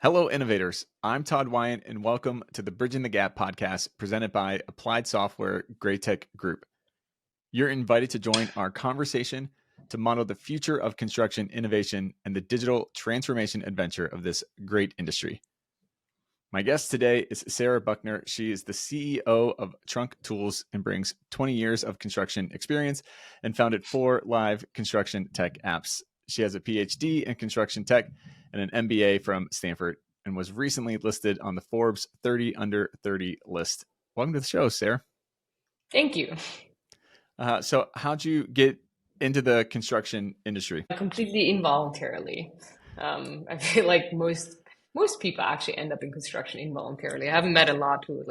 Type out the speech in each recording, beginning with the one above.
Hello, innovators. I'm Todd Wyant, and welcome to the Bridging the Gap podcast presented by Applied Software Great Tech Group. You're invited to join our conversation to model the future of construction innovation and the digital transformation adventure of this great industry. My guest today is Sarah Buchner. She is the CEO of Trunk Tools and brings 20 years of construction experience and founded 4 live construction tech apps. She has a Ph.D. in construction tech and an MBA from Stanford and was recently listed on the Forbes 30 under 30 list. Welcome to the show, Sarah. Thank you. So how'd you get into the construction industry? Completely involuntarily. I feel like most people actually end up in construction involuntarily. I haven't met a lot who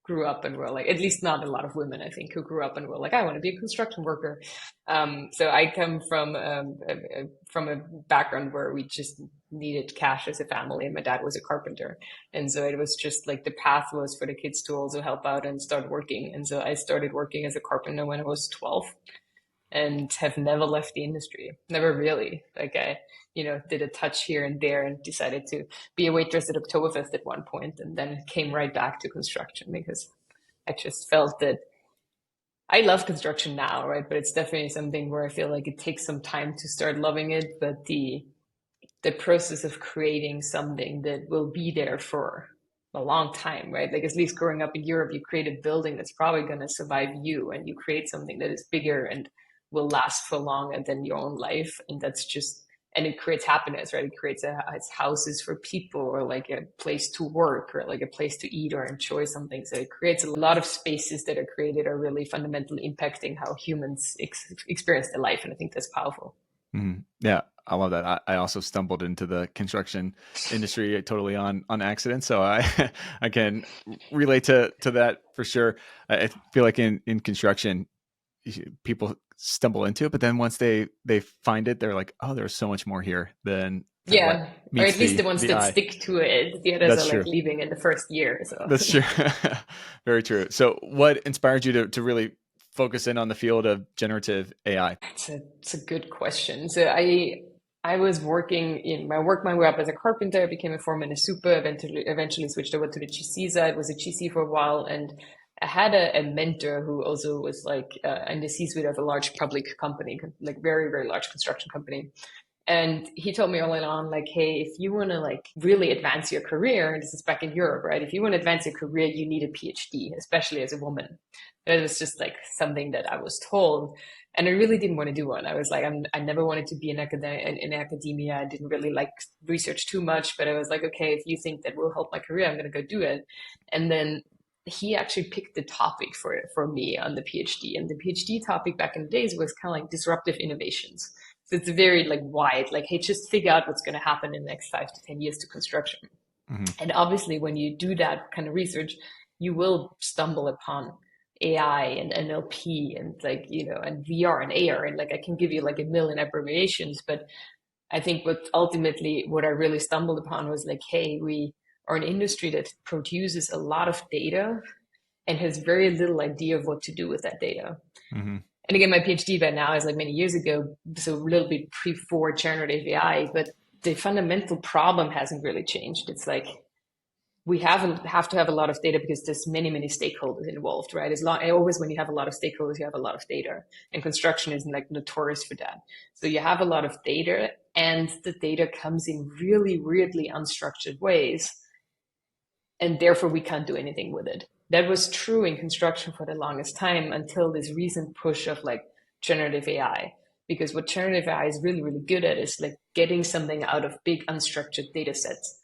grew up and were like, at least not a lot of women, I think, who grew up and were like, I want to be a construction worker. So I come from a background where we just needed cash as a family, and my dad was a carpenter. And so it was just like the path was for the kids to also help out and start working. And so I started working as a carpenter when I was 12 and have never left the industry. Never really. Like I did a touch here and there and decided to be a waitress at Oktoberfest at one point, and then came right back to construction because I just felt that I love construction now, right? But it's definitely something where I feel like it takes some time to start loving it. But the process of creating something that will be there for a long time, right? Like at least growing up in Europe, you create a building that's probably going to survive you, and you create something that is bigger and will last for longer than your own life. And that's just, and it creates happiness, right? It creates it's houses for people, or like a place to work, or like a place to eat or enjoy something. So it creates a lot of spaces that are created are really fundamentally impacting how humans experience their life. And I think that's powerful. Mm-hmm. Yeah, I love that. I also stumbled into the construction industry totally on accident. So I can relate to that for sure. I feel like in construction, people stumble into it, but then once they find it, they're like, oh, there's so much more here than yeah, or at least the ones that stick to it. The others are like leaving in the first year. So that's true. Very true. So what inspired you to really focus in on the field of generative AI? It's a good question. So I was working I worked my way up as a carpenter. I became a foreman, a super, eventually switched over to the GC side, was a GC for a while. And I had a mentor who also was like in the C-suite of a large public company, like very, very large construction company. And he told me early on, like, hey, if you want to like really advance your career, and this is back in Europe, right? If you want to advance your career, you need a PhD, especially as a woman. It was just like something that I was told. And I really didn't want to do one. I was like, I never wanted to be in academia. I didn't really like research too much, but I was like, okay, if you think that will help my career, I'm going to go do it. And then he actually picked the topic for me on the PhD. And the PhD topic back in the days was kind of like disruptive innovations. So it's very like wide, like, hey, just figure out what's going to happen in the next 5 to 10 years to construction. Mm-hmm. And obviously, when you do that kind of research, you will stumble upon AI and NLP and like, and VR and AR. And like, I can give you like a million abbreviations, but I think what I really stumbled upon was like, hey, we are an industry that produces a lot of data and has very little idea of what to do with that data. Mm-hmm. And again, my PhD by now is like many years ago, so a little bit before generative AI, but the fundamental problem hasn't really changed. It's like we have to have a lot of data because there's many, many stakeholders involved, right? Always when you have a lot of stakeholders, you have a lot of data, and construction is like notorious for that. So you have a lot of data, and the data comes in really weirdly unstructured ways, and therefore we can't do anything with it. That was true in construction for the longest time until this recent push of like generative AI. Because what generative AI is really, really good at is like getting something out of big unstructured data sets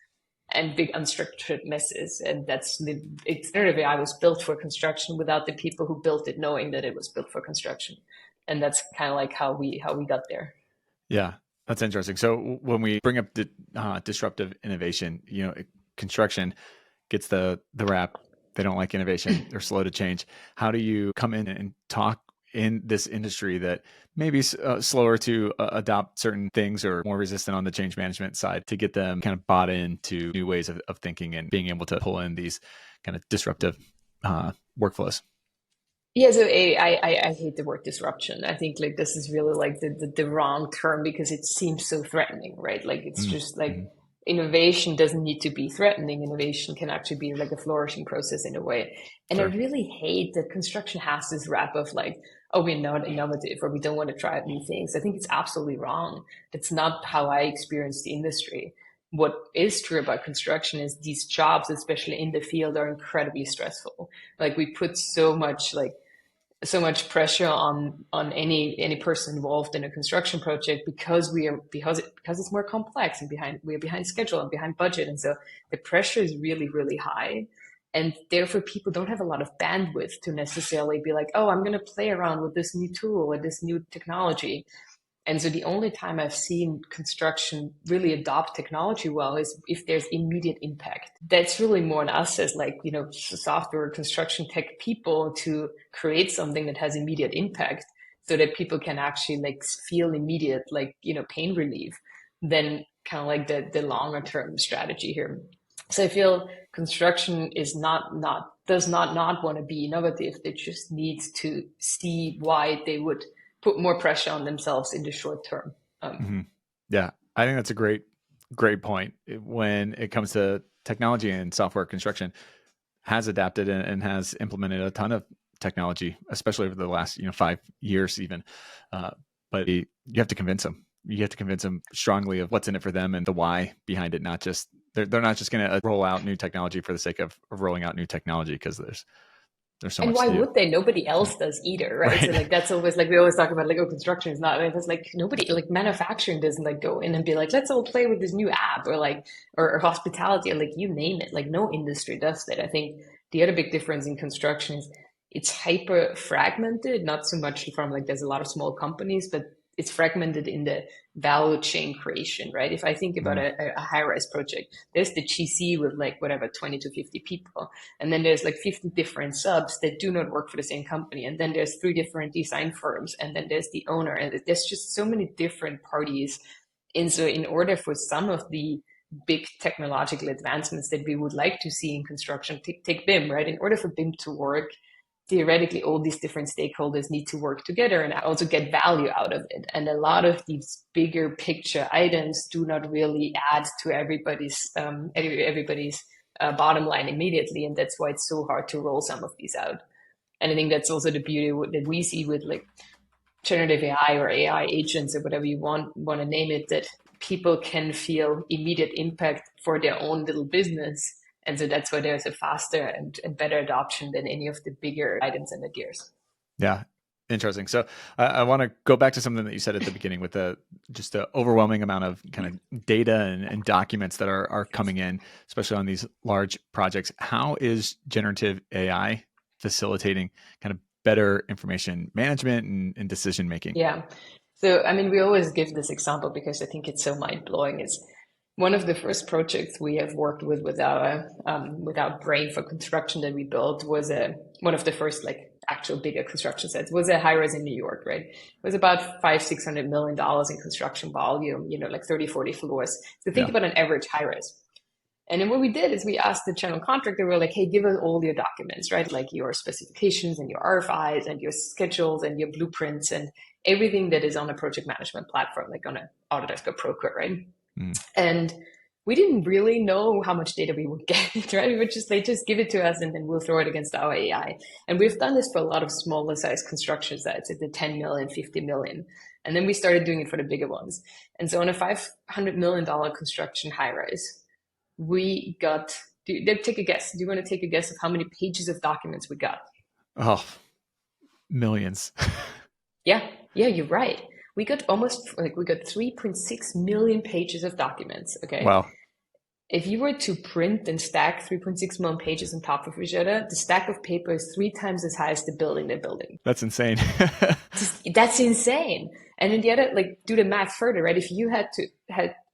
and big unstructured messes. And generative AI was built for construction without the people who built it knowing that it was built for construction. And that's kind of like how we got there. Yeah, that's interesting. So when we bring up the disruptive innovation, construction gets the rap. They don't like innovation. They're slow to change. How do you come in and talk in this industry that maybe is slower to adopt certain things or more resistant on the change management side to get them kind of bought into new ways of thinking and being able to pull in these kind of disruptive workflows? Yeah, so I hate the word disruption. I think like this is really like the wrong term because it seems so threatening, right? Like it's just like innovation doesn't need to be threatening. Innovation can actually be like a flourishing process in a way. And I Sure. really hate that construction has this rap of like, oh, we're not innovative or we don't want to try out new things. I think it's absolutely wrong. That's not how I experience the industry. What is true about construction is these jobs, especially in the field, are incredibly stressful. Like we put so much pressure on any person involved in a construction project because it's more complex and we're behind schedule and behind budget, and so the pressure is really high, and therefore people don't have a lot of bandwidth to necessarily be like, oh, I'm going to play around with this new tool or this new technology. And so the only time I've seen construction really adopt technology well is if there's immediate impact. That's really more on us as like, software construction tech people to create something that has immediate impact so that people can actually like feel immediate, like, pain relief than kind of like the longer term strategy here. So I feel construction is does not want to be innovative. They just need to see why they would put more pressure on themselves in the short term. Mm-hmm. Yeah, I think that's a great point. When it comes to technology and software construction, has adapted and has implemented a ton of technology, especially over the last 5 years even. But you have to convince them. You have to convince them strongly of what's in it for them and the why behind it. Not just they're not just going to roll out new technology for the sake of rolling out new technology, because there's so And much why to do. would they? Nobody else does either, right? So like that's always like we always talk about like, oh, construction is not. It's like nobody, like manufacturing doesn't like go in and be like, let's all play with this new app, or like or hospitality, or like you name it. Like no industry does that. I think the other big difference in construction is it's hyper fragmented, not so much from like there's a lot of small companies, but it's fragmented in the value chain creation, right? If I think about a high-rise project, there's the GC with like whatever 20 to 50 people, and then there's like 50 different subs that do not work for the same company, and then there's 3 different design firms, and then there's the owner, and there's just so many different parties. And so in order for some of the big technological advancements that we would like to see in construction, take BIM, right? In order for BIM to work, theoretically all these different stakeholders need to work together and also get value out of it. And a lot of these bigger picture items do not really add to everybody's bottom line immediately, and that's why it's so hard to roll some of these out. And I think that's also the beauty that we see with like generative AI or AI agents or whatever you want to name it, that people can feel immediate impact for their own little business. And so that's why there's a faster and better adoption than any of the bigger items and ideas. Yeah. Interesting. So I want to go back to something that you said at the beginning with just the overwhelming amount of kind of data and documents that are coming in, especially on these large projects. How is generative AI facilitating kind of better information management and decision making? Yeah. So, I mean, we always give this example because I think it's so mind blowing. It's one of the first projects we have worked with our brain for construction that we built was one of the first like actual bigger construction sites was a high rise in New York, right? It was about $500-600 million in construction volume, like 30, 40 floors. So think about an average high rise. And then what we did is we asked the general contractor, we were like, hey, give us all your documents, right? Like your specifications and your RFIs and your schedules and your blueprints and everything that is on a project management platform, like on an Autodesk or Procore, right? And we didn't really know how much data we would get, right? They just give it to us and then we'll throw it against our AI. And we've done this for a lot of smaller size construction sites at the 10 million, 50 million. And then we started doing it for the bigger ones. And so on a $500 million construction high rise, we got, take a guess. Do you want to take a guess of how many pages of documents we got? Oh, millions. Yeah, you're right. We got 3.6 million pages of documents. Okay. Wow. If you were to print and stack 3.6 million pages on top of each other, the stack of paper is 3 times as high as the building they're building. That's insane. That's insane. And then the other, like, do the math further, right? If you had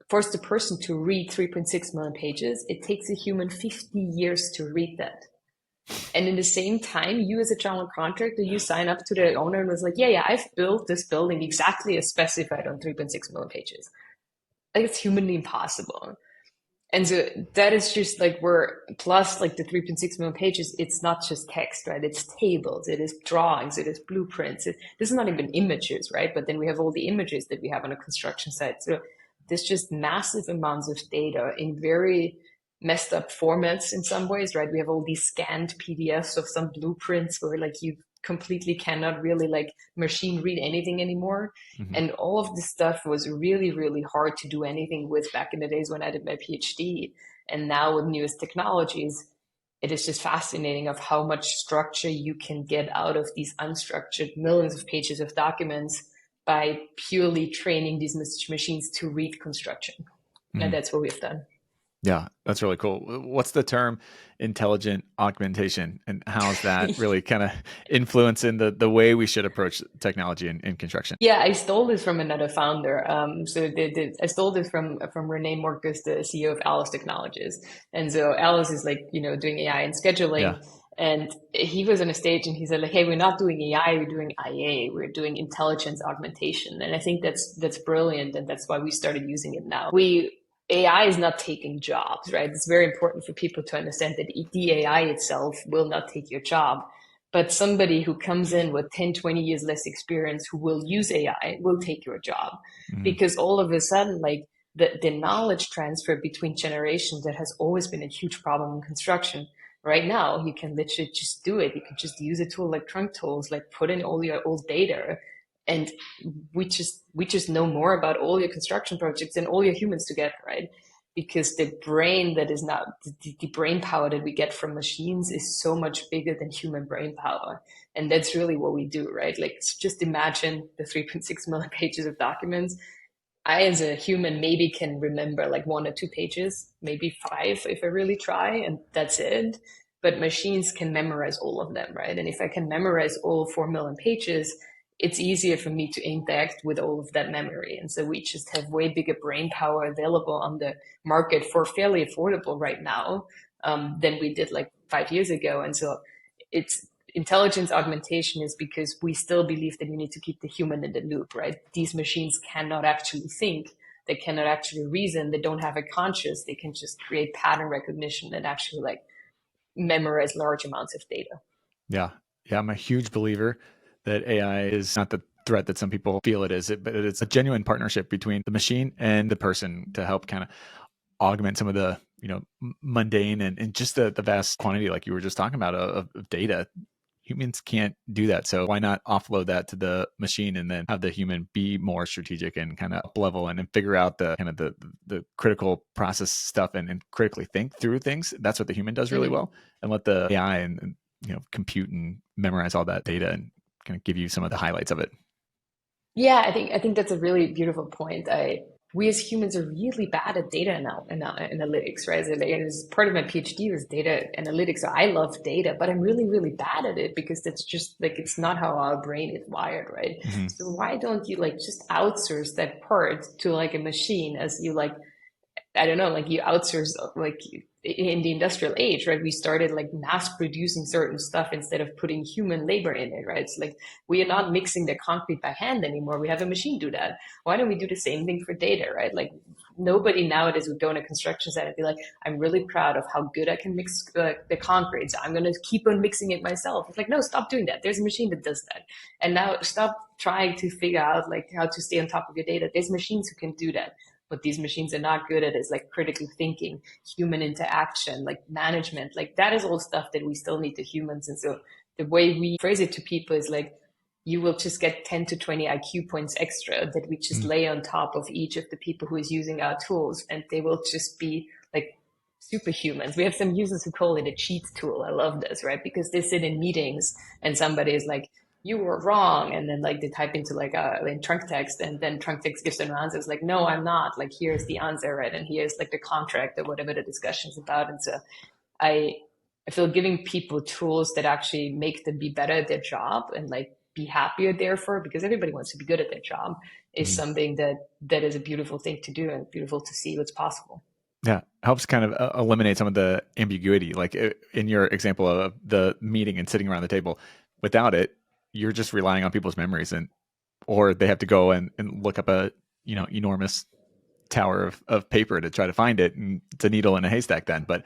forced a person to read 3.6 million pages, it takes a human 50 years to read that. And in the same time, you as a general contractor, you sign up to the owner and was like, yeah, I've built this building exactly as specified on 3.6 million pages. Like, it's humanly impossible. And so that is just like plus like the 3.6 million pages, it's not just text, right? It's tables, it is drawings, it is blueprints. This is not even images, right? But then we have all the images that we have on a construction site. So there's just massive amounts of data in very messed up formats in some ways, right? We have all these scanned PDFs of some blueprints where like you completely cannot really like machine read anything anymore. Mm-hmm. And all of this stuff was really, really hard to do anything with back in the days when I did my PhD. And now with newest technologies, it is just fascinating of how much structure you can get out of these unstructured millions of pages of documents by purely training these machines to read construction. Mm-hmm. And that's what we've done. Yeah, that's really cool. What's the term intelligent augmentation, and how's that really kind of influencing the way we should approach technology in construction? Yeah, I stole this from another founder. I stole this from Renee Morcus, the CEO of Alice Technologies. And so Alice is like, doing AI and scheduling. Yeah. And he was on a stage and he said like, hey, we're not doing AI, we're doing IA, we're doing intelligence augmentation. And I think that's brilliant. And that's why we started using it now. AI is not taking jobs, right? It's very important for people to understand that the AI itself will not take your job. But somebody who comes in with 10, 20 years less experience who will use AI will take your job. Mm-hmm. Because all of a sudden, like the knowledge transfer between generations that has always been a huge problem in construction. Right now, you can literally just do it. You can just use a tool like Trunk Tools, like put in all your old data, and we just know more about all your construction projects than all your humans together, right? Because the brain that is not the brain power that we get from machines is so much bigger than human brain power. And that's really what we do, right? Like just imagine the 3.6 million pages of documents. I, as a human, maybe can remember like 1 or 2 pages, maybe 5 if I really try, and that's it. But machines can memorize all of them, right? And if I can memorize all 4 million pages, it's easier for me to interact with all of that memory. And so we just have way bigger brain power available on the market for fairly affordable right now than we did like 5 years ago. And so it's intelligence augmentation is because we still believe that you need to keep the human in the loop, right? These machines cannot actually think. They cannot actually reason. They don't have a conscious. They can just create pattern recognition and actually like memorize large amounts of data. Yeah. Yeah. I'm a huge believer that AI is not the threat that some people feel it is, but it's a genuine partnership between the machine and the person to help kind of augment some of the, mundane and just the vast quantity, like you were just talking about, of data. Humans can't do that. So why not offload that to the machine and then have the human be more strategic and kind of up level and figure out the kind of the critical process stuff and critically think through things. That's what the human does really well, and let the AI and compute and memorize all that data and kind of give you some of the highlights of it. Yeah, I think that's a really beautiful point. We as humans are really bad at data analytics, right? So like, as part of my PhD was data analytics. So I love data, but I'm really, really bad at it because that's just like, it's not how our brain is wired, right? Mm-hmm. So why don't you like just outsource that part to like a machine as you like, I don't know, like you outsource, like in the industrial age, right? We started like mass producing certain stuff instead of putting human labor in it, right? It's like we are not mixing the concrete by hand anymore. We have a machine do that. Why don't we do the same thing for data, right? Like nobody nowadays would go in a construction site and be like, I'm really proud of how good I can mix the concrete, so I'm going to keep on mixing it myself. It's like, no, stop doing that. There's a machine that does that. And now stop trying to figure out like how to stay on top of your data. There's machines who can do that. What these machines are not good at is like critical thinking, human interaction, like management. Like that is all stuff that we still need to humans. And so the way we phrase it to people is like, you will just get 10 to 20 IQ points extra that we just lay on top of each of the people who is using our tools, and they will just be like superhumans. We have some users who call it a cheat tool. I love this, right? Because they sit in meetings and somebody is like, you were wrong, and then like they type into like in trunk text, and then trunk text gives them answers like, no, I'm not, like here's the answer, right? And here's like the contract or whatever the discussion's about. And so I feel giving people tools that actually make them be better at their job and like be happier therefore, because everybody wants to be good at their job, is something that is a beautiful thing to do and beautiful to see what's possible. Yeah, helps kind of eliminate some of the ambiguity. Like in your example of the meeting and sitting around the table, without it, you're just relying on people's memories, or they have to go and look up a enormous tower of paper to try to find it, and it's a needle in a haystack then. But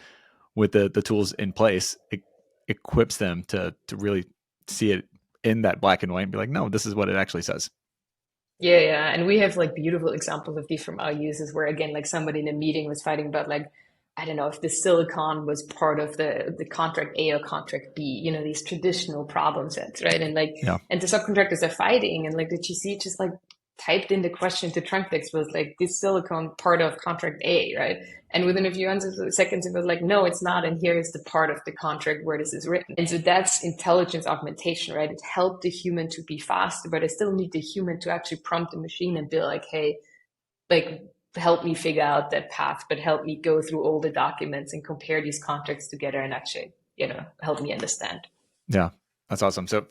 with the tools in place, it equips them to really see it in that black and white and be like, no, this is what it actually says. Yeah. And we have like beautiful examples of these from our users where again, like somebody in a meeting was fighting about like, I don't know if the silicon was part of the contract A or contract B, these traditional problem sets, right? And like, Yeah. and the subcontractors are fighting and like the GC just like typed in the question to trunk text was like, this silicon part of contract A, right? And within a few seconds, it was like, no, it's not. And here is the part of the contract where this is written. And so that's intelligence augmentation, right? It helped the human to be faster, but I still need the human to actually prompt the machine and be like, hey, like, help me figure out that path, but help me go through all the documents and compare these contracts together and actually, help me understand. Yeah, that's awesome. So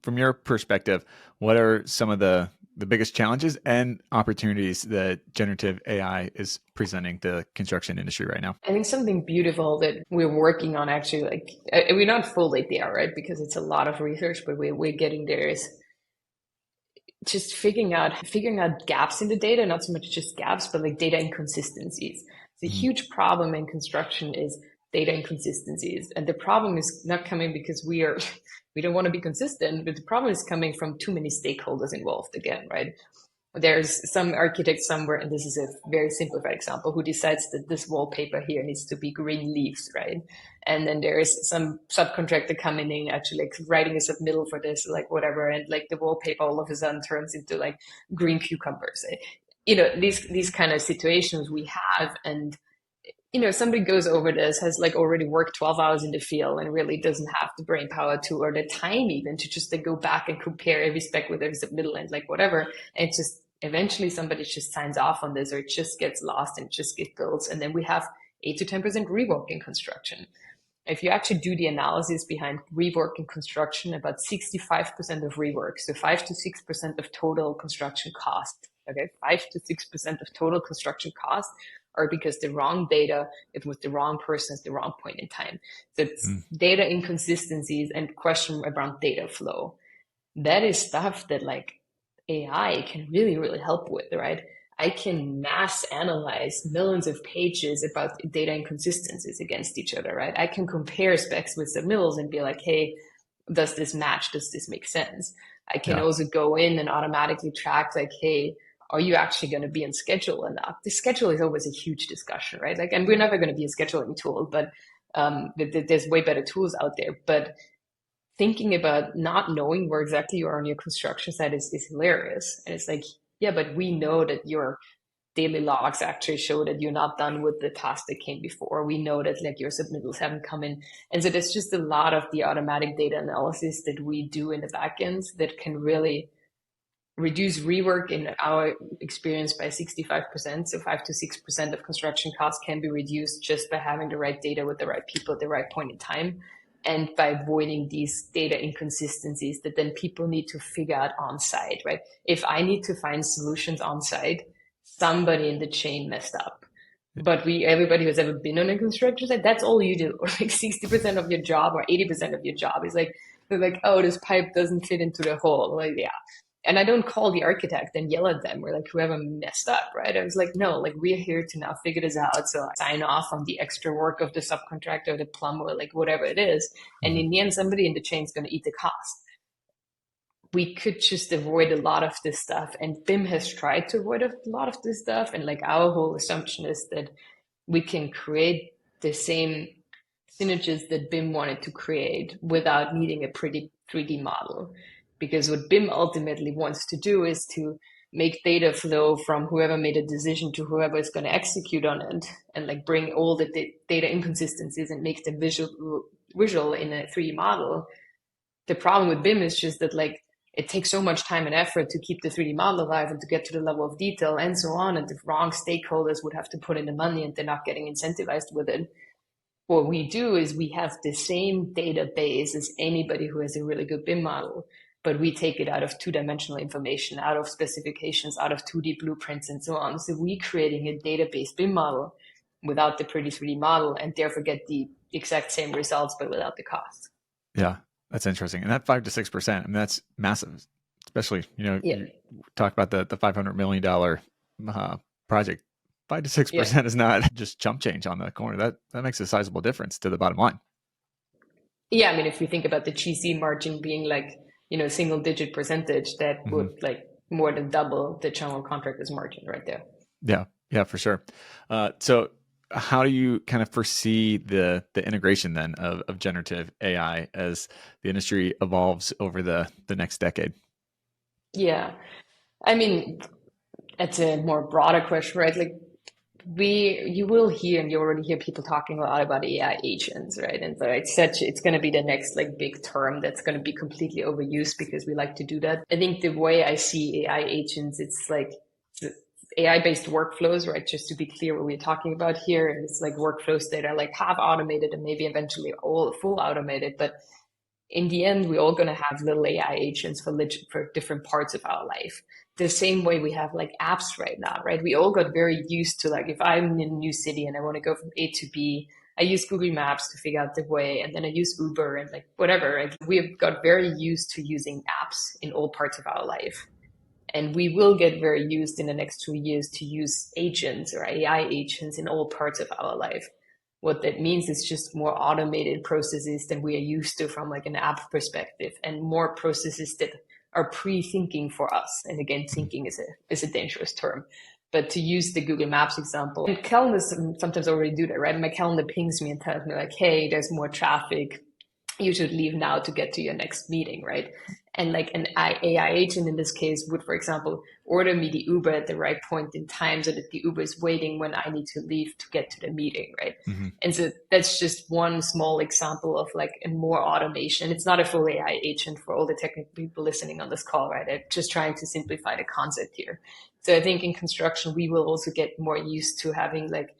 from your perspective, what are some of the biggest challenges and opportunities that generative AI is presenting the construction industry right now? I think something beautiful that we're working on actually, like, we're not fully there, right? Because it's a lot of research, but we're getting there is just figuring out gaps in the data, not so much just gaps, but like data inconsistencies. The Mhm. huge problem in construction is data inconsistencies. And the problem is not coming because we don't want to be consistent, but the problem is coming from too many stakeholders involved again, right? There's some architect somewhere, and this is a very simplified example, who decides that this wallpaper here needs to be green leaves, right? And then there is some subcontractor coming in, actually like writing a submittal for this, like whatever, and like the wallpaper all of a sudden turns into like green cucumbers. These kind of situations we have, and somebody goes over this, has like already worked 12 hours in the field and really doesn't have the brain power to, or the time even to just like go back and compare every spec with every submittal and like whatever. And it's just eventually somebody just signs off on this, or it just gets lost and just gets built. And then we have 8 to 10% rework in construction. If you actually do the analysis behind rework in construction, about 65% of rework, so 5 to 6% of total construction cost, okay, 5 to 6% of total construction cost are because the wrong data, it was the wrong person at the wrong point in time. So it's Mm. data inconsistencies and question around data flow. That is stuff that like AI can really, really help with, right? I can mass analyze millions of pages about data inconsistencies against each other, right? I can compare specs with submittals and be like, hey, does this match? Does this make sense? I can Yeah. also go in and automatically track like, hey, are you actually going to be in schedule enough? The schedule is always a huge discussion, right? Like, and we're never going to be a scheduling tool, but there's way better tools out there. But thinking about not knowing where exactly you are on your construction site is hilarious. And it's like, yeah, but we know that your daily logs actually show that you're not done with the task that came before. We know that like your submittals haven't come in. And so there's just a lot of the automatic data analysis that we do in the backends that can really reduce rework in our experience by 65%. So 5 to 6% of construction costs can be reduced just by having the right data with the right people at the right point in time, and by avoiding these data inconsistencies that then people need to figure out on site, right? If I need to find solutions on site, somebody in the chain messed up. But everybody who's ever been on a construction site, that's all you do. Or like 60% of your job or 80% of your job is like, they're like, oh, this pipe doesn't fit into the hole. Like, yeah. And I don't call the architect and yell at them or like whoever messed up, right? I was like, no, like we're here to now figure this out. So I sign off on the extra work of the subcontractor, the plumber, like whatever it is. And Mhm. in the end, somebody in the chain is going to eat the cost. We could just avoid a lot of this stuff. And BIM has tried to avoid a lot of this stuff. And like our whole assumption is that we can create the same synergies that BIM wanted to create without needing a pretty 3D model. Because what BIM ultimately wants to do is to make data flow from whoever made a decision to whoever is going to execute on it, and like bring all the data inconsistencies and make them visual in a 3D model. The problem with BIM is just that like it takes so much time and effort to keep the 3D model alive and to get to the level of detail and so on. And the wrong stakeholders would have to put in the money and they're not getting incentivized with it. What we do is we have the same database as anybody who has a really good BIM model, but we take it out of two-dimensional information, out of specifications, out of 2D blueprints and so on. So we creating a database BIM model without the pretty 3D model and therefore get the exact same results, but without the cost. Yeah, that's interesting. And that 5 to 6%, I mean, that's massive, especially, Yeah. you talk about the $500 million project. 5 to Yeah. 6% is not just chump change on the corner. That makes a sizable difference to the bottom line. Yeah, I mean, if we think about the GC margin being like, single digit percentage, that Mhm. would like more than double the general contractor's margin right there. Yeah, for sure. So how do you kind of foresee the integration then of generative AI as the industry evolves over the next decade? Yeah. I mean, that's a more broader question, right? Like you will hear, and you already hear people talking a lot about AI agents, right? And so it's going to be the next like big term that's going to be completely overused because we like to do that. I think the way I see AI agents, it's like AI-based workflows, right? Just to be clear what we're talking about here. And it's like workflows that are like half automated and maybe eventually all full automated. But in the end, we're all going to have little AI agents for different parts of our life. The same way we have like apps right now, right? We all got very used to like, if I'm in a new city and I want to go from A to B, I use Google Maps to figure out the way, and then I use Uber and like whatever. Like we've got very used to using apps in all parts of our life. And we will get very used in the next 2 years to use agents or AI agents in all parts of our life. What that means is just more automated processes than we are used to from like an app perspective, and more processes that are pre-thinking for us. And again, thinking is a dangerous term. But to use the Google Maps example, and calendars sometimes already do that, right? My calendar pings me and tells me like, hey, there's more traffic. You should leave now to get to your next meeting, right? And like an AI agent in this case would, for example, order me the Uber at the right point in time so that the Uber is waiting when I need to leave to get to the meeting, right? Mm-hmm. And so that's just one small example of like a more automation. It's not a full AI agent for all the technical people listening on this call, right? I'm just trying to simplify the concept here. So I think in construction, we will also get more used to having like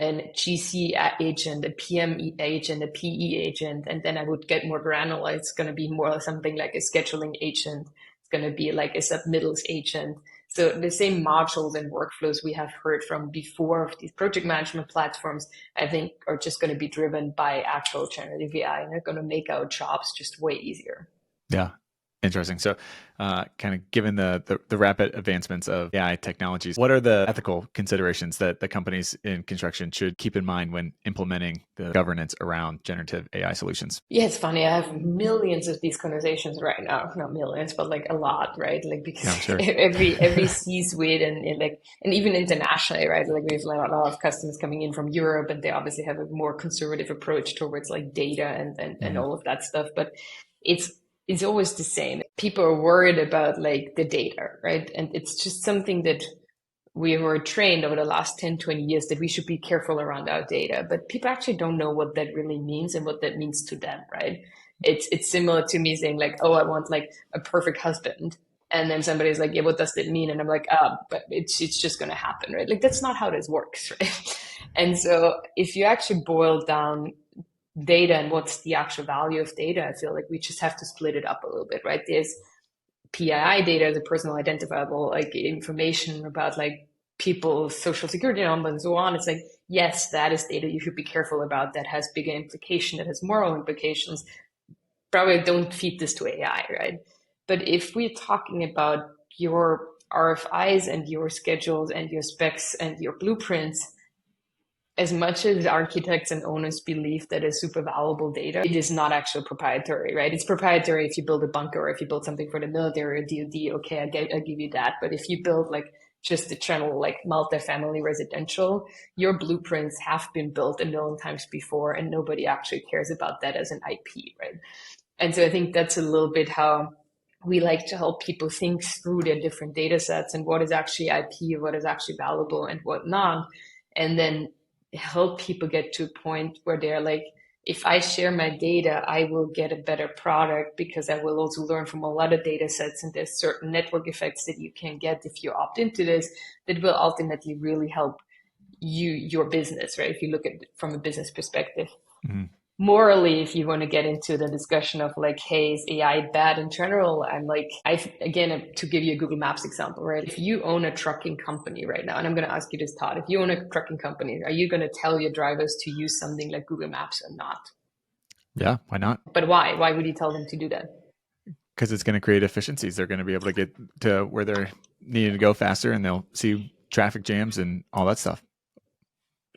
an GC agent, a PM agent, a PE agent, and then I would get more granular. It's going to be more something like a scheduling agent. It's going to be like a submittals agent. So the same modules and workflows we have heard from before of these project management platforms, I think are just going to be driven by actual generative AI, and they're going to make our jobs just way easier. Yeah. Interesting. So, kind of given the rapid advancements of AI technologies, what are the ethical considerations that the companies in construction should keep in mind when implementing the governance around generative AI solutions? Yeah, it's funny. I have millions of these conversations right now. Not millions, but like a lot, right? Like Yeah, because I'm sure. every C-suite and like and even internationally, right? Like we have a lot of customers coming in from Europe, and they obviously have a more conservative approach towards like data and Mhm. all of that stuff. But it's it's always the same. People are worried about like the data, right? And it's just something that we were trained over the last 10, 20 years that we should be careful around our data, but people actually don't know what that really means and what that means to them, right? It's similar to me saying like, oh, I want like a perfect husband. And then somebody's like, yeah, what does that mean? And I'm like, but it's just going to happen, right? Like, that's not how this works, right? And so if you actually boil down data and what's the actual value of data, I feel like we just have to split it up a little bit, right? There's PII data, the personal identifiable like information about like people's social security number and so on. It's like, yes, that is data you should be careful about. That has bigger implication, that has moral implications. Probably don't feed this to AI, right? But if we're talking about your RFIs and your schedules and your specs and your blueprints, as much as architects and owners believe that is super valuable data, it is not actually proprietary, right? It's proprietary if you build a bunker or if you build something for the military or DoD, okay, I give you that. But if you build like just a general like multifamily residential, your blueprints have been built a million times before and nobody actually cares about that as an IP, right? And so I think that's a little bit how we like to help people think through their different data sets and what is actually IP, what is actually valuable and what not. And then help people get to a point where they're like, if I share my data, I will get a better product because I will also learn from a lot of data sets. And there's certain network effects that you can get if you opt into this that will ultimately really help your business, right? If you look at it from a business perspective. Mm-hmm. Morally, if you want to get into the discussion of like, hey, is AI bad in general? I'm like, again, to give you a Google Maps example, right? If you own a trucking company right now, and I'm going to ask you this, Todd, if you own a trucking company, are you going to tell your drivers to use something like Google Maps or not? Yeah, why not? But why? Why would you tell them to do that? Because it's going to create efficiencies. They're going to be able to get to where they're needing to go faster, and they'll see traffic jams and all that stuff.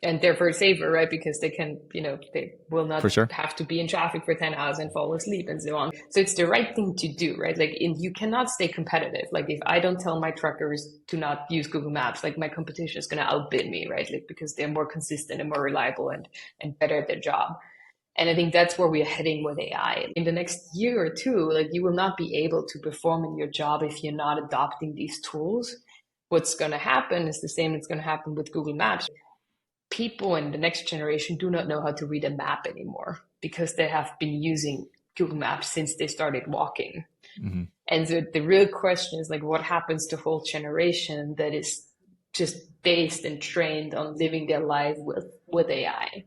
and therefore safer, right? Because they can, they will not For sure. have to be in traffic for 10 hours and fall asleep and so on. So it's the right thing to do, right? Like you cannot stay competitive. Like if I don't tell my truckers to not use Google Maps, like my competition is going to outbid me, right? Like because they're more consistent and more reliable and better at their job. And I think that's where we're heading with AI. In the next year or two, like you will not be able to perform in your job if you're not adopting these tools. What's going to happen is the same that's going to happen with Google Maps. People in the next generation do not know how to read a map anymore because they have been using Google Maps since they started walking. Mm-hmm. And so the real question is like, what happens to a whole generation that is just based and trained on living their life with AI?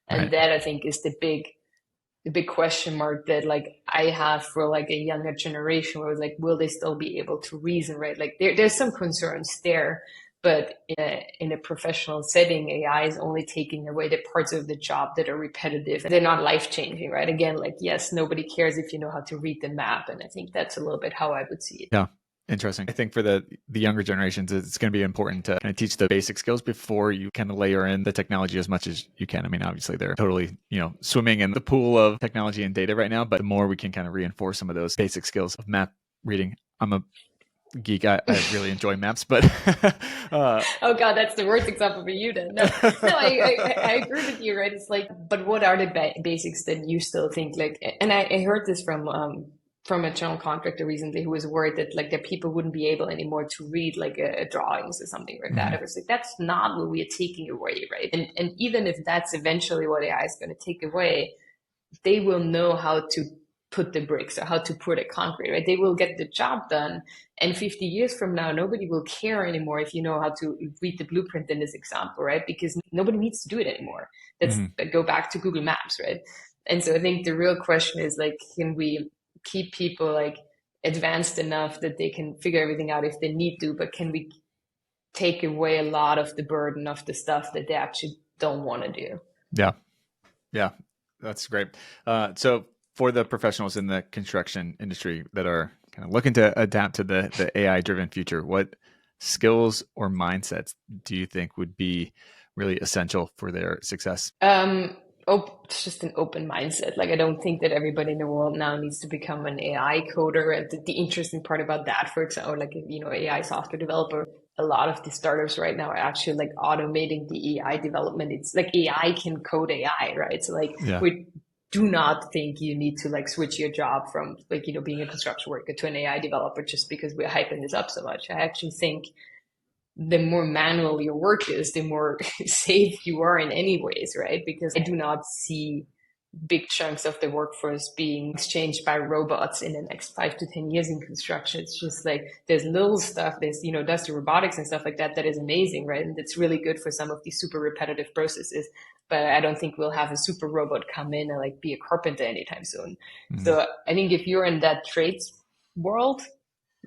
And Right. that I think is the big question mark that like I have for like a younger generation where it's like, will they still be able to reason, right? Like there's some concerns there, but in a professional setting, AI is only taking away the parts of the job that are repetitive. They're not life changing, right? Again, like, yes, nobody cares if you know how to read the map. And I think that's a little bit how I would see it. Yeah. Interesting. I think for the younger generations, it's going to be important to kind of teach the basic skills before you kind of layer in the technology as much as you can. I mean, obviously they're totally, swimming in the pool of technology and data right now, but the more we can kind of reinforce some of those basic skills of map reading. I'm a geek. I really enjoy maps, but oh god, that's the worst example for you then. No, I agree with you, right? It's like, but what are the basics that you still think like? And I heard this from a general contractor recently who was worried that like that people wouldn't be able anymore to read like a drawings or something like that. Mhm. I was like, that's not what we are taking away, right? And even if that's eventually what AI is going to take away, they will know how to put the bricks or how to put a concrete, right? They will get the job done. And 50 years from now, nobody will care anymore if you know how to read the blueprint in this example, right? Because nobody needs to do it anymore. Let's go back to Google Maps, right? And so I think the real question is like, can we keep people like advanced enough that they can figure everything out if they need to, but can we take away a lot of the burden of the stuff that they actually don't want to do? Yeah. Yeah. That's great. So for the professionals in the construction industry that are kind of looking to adapt to the AI driven future, what skills or mindsets do you think would be really essential for their success? It's just an open mindset. Like I don't think that everybody in the world now needs to become an AI coder. And the interesting part about that, for example, like AI software developer, a lot of the startups right now are actually like automating the AI development. It's like AI can code AI, right? So like Yeah. we do not think you need to like switch your job from like being a construction worker to an AI developer just because we're hyping this up so much. I actually think the more manual your work is, the more safe you are in any ways, right? Because I do not see big chunks of the workforce being exchanged by robots in the next 5 to 10 years in construction. It's just like there's little stuff, there's, does the robotics and stuff like that is amazing, right? And it's really good for some of these super repetitive processes. But I don't think we'll have a super robot come in and like be a carpenter anytime soon. Mhm. So I think if you're in that trades world,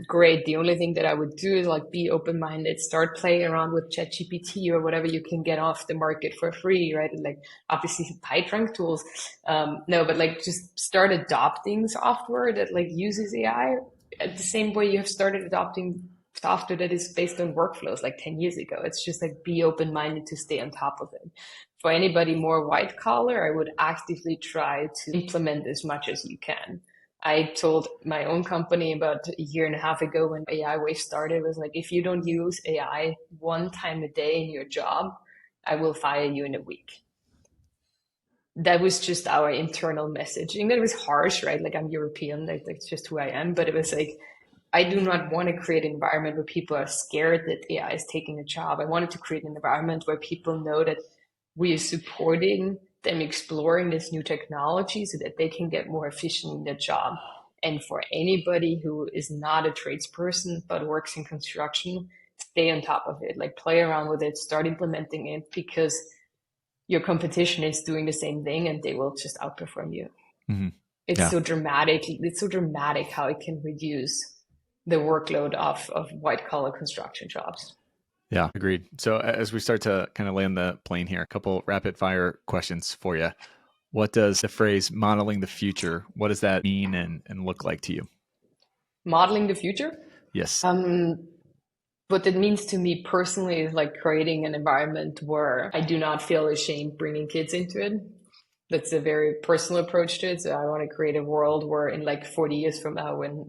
great. The only thing that I would do is like be open-minded, start playing around with ChatGPT or whatever you can get off the market for free, right? And like obviously PyTrunk tools. No, but like just start adopting software that like uses AI at the same way you have started adopting software that is based on workflows like 10 years ago. It's just like be open-minded to stay on top of it. For anybody more white collar, I would actively try to implement as much as you can. I told my own company about a year and a half ago when AI wave started, was like, if you don't use AI one time a day in your job, I will fire you in a week. That was just our internal messaging. That was harsh, right? Like I'm European, like that's just who I am. But it was like, I do not want to create an environment where people are scared that AI is taking a job. I wanted to create an environment where people know that we are supporting them exploring this new technology so that they can get more efficient in their job. And for anybody who is not a tradesperson but works in construction, stay on top of it, like play around with it, start implementing it because your competition is doing the same thing and they will just outperform you. Mhm. It's Yeah. so dramatic. It's so dramatic how it can reduce the workload of white collar construction jobs. Yeah, agreed. So as we start to kind of land the plane here, a couple rapid fire questions for you. What does the phrase modeling the future, what does that mean and look like to you? Modeling the future? Yes. what that means to me personally is like creating an environment where I do not feel ashamed bringing kids into it. That's a very personal approach to it. So I want to create a world where in like 40 years from now, when,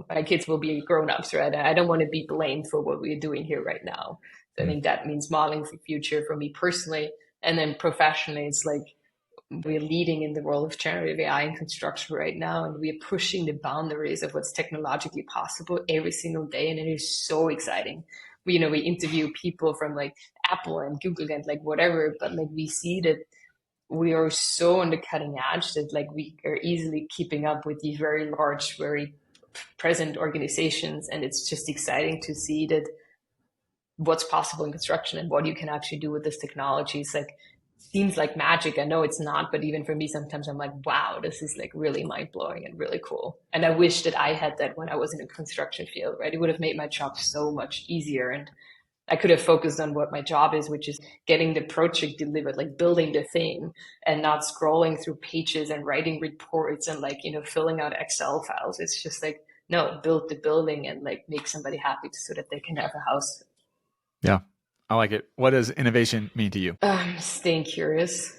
my kids will be grown-ups, right? I don't want to be blamed for what we're doing here right now. So I think that means modeling for future for me personally. And then professionally, it's like we're leading in the world of generative AI in construction right now, and we're pushing the boundaries of what's technologically possible every single day. And it is so exciting. We interview people from like Apple and Google and like whatever, but like we see that we are so on the cutting edge that like we are easily keeping up with these very large, very present organizations. And it's just exciting to see that what's possible in construction and what you can actually do with this technology. It's like, seems like magic. I know it's not, but even for me, sometimes I'm like, wow, this is like really mind blowing and really cool. And I wish that I had that when I was in the construction field, right? It would have made my job so much easier. And I could have focused on what my job is, which is getting the project delivered, like building the thing and not scrolling through pages and writing reports and like, filling out Excel files. It's just like, no, build the building and like make somebody happy so that they can have a house. Yeah, I like it. What does innovation mean to you? Staying curious.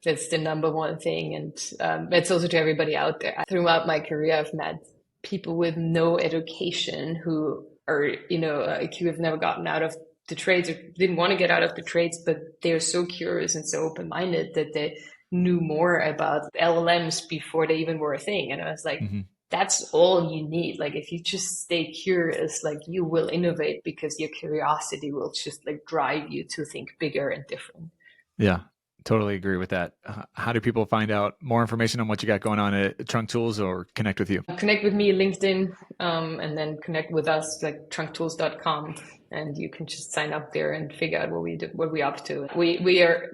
That's the number one thing. And it's also to everybody out there. Throughout my career, I've met people with no education who are, who have never gotten out of the trades or didn't want to get out of the trades, but they're so curious and so open-minded that they knew more about LLMs before they even were a thing. And I was like, that's all you need. Like, if you just stay curious, like you will innovate because your curiosity will just like drive you to think bigger and different. Yeah, totally agree with that. How do people find out more information on what you got going on at Trunk Tools or connect with you? Connect with me, LinkedIn, and then connect with us, like trunktools.com. And you can just sign up there and figure out what we do, what we're up to. We are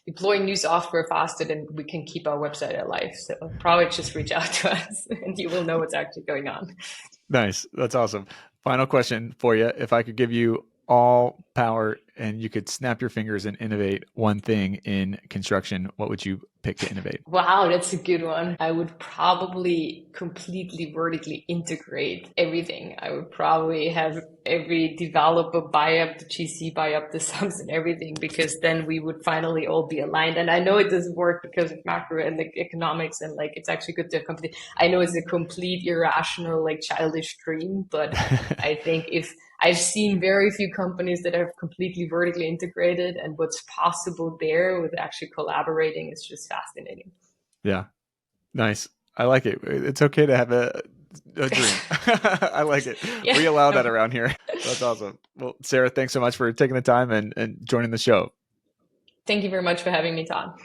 deploying new software faster than we can keep our website alive. So probably just reach out to us and you will know what's actually going on. Nice. That's awesome. Final question for you. If I could give you all power and you could snap your fingers and innovate one thing in construction, what would you pick to innovate? Wow, that's a good one. I would probably completely vertically integrate everything. I would probably have every developer buy up the GC, buy up the subs and everything, because then we would finally all be aligned. And I know it doesn't work because of macro and like economics and like it's actually good to have company. I know it's a complete irrational, like childish dream, but I think if I've seen very few companies that have completely vertically integrated, and what's possible there with actually collaborating is just fascinating. Yeah. Nice. I like it. It's okay to have a dream. I like it. Yeah. We allow that around here. That's awesome. Well, Sarah, thanks so much for taking the time and joining the show. Thank you very much for having me, Todd.